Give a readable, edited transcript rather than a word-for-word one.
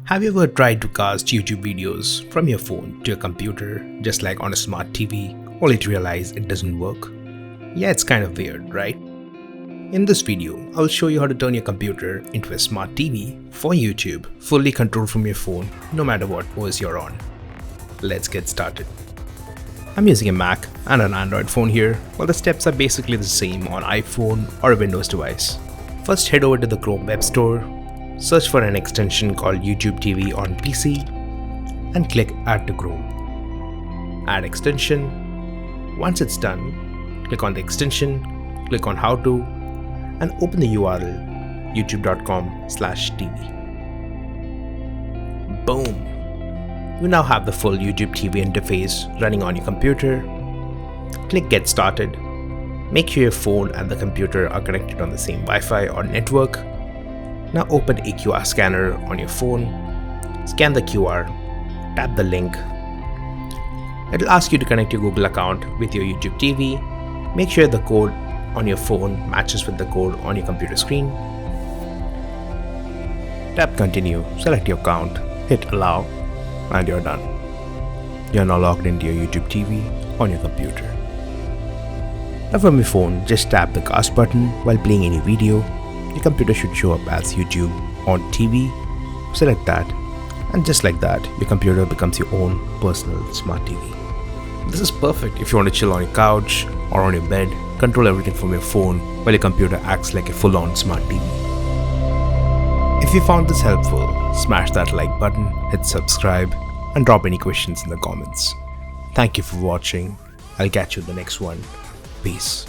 Have you ever tried to cast YouTube videos from your phone to your computer just like on a smart TV, only to realize it doesn't work? Yeah, it's kind of weird, right? In this video, I'll show you how to turn your computer into a smart TV for YouTube, fully controlled from your phone, no matter what OS you're on. Let's get started. I'm using a Mac and an Android phone here, while the steps are basically the same on iPhone or a Windows device. First, head over to the Chrome Web Store, search for an extension called YouTube TV on PC, and click Add to Chrome. Add extension. Once it's done, click on the extension, click on How To, and open the URL youtube.com/tv. Boom! You now have the full YouTube TV interface running on your computer. Click Get Started. Make sure your phone and the computer are connected on the same Wi-Fi or network. Now open a QR scanner on your phone. Scan the QR. Tap the link. It will ask you to connect your Google account with your YouTube TV. Make sure the code on your phone matches with the code on your computer screen. Tap Continue, select your account, hit Allow, and you're done. You're now logged into your YouTube TV on your computer. Now from your phone, just tap the cast button while playing any video. Your computer should show up as YouTube on TV. Select that, and just like that, your computer becomes your own personal smart TV. This is perfect if you want to chill on your couch or on your bed, control everything from your phone while your computer acts like a full-on smart TV. If you found this helpful, smash that like button, hit subscribe, and drop any questions in the comments. Thank you for watching. I'll catch you in the next one. Peace.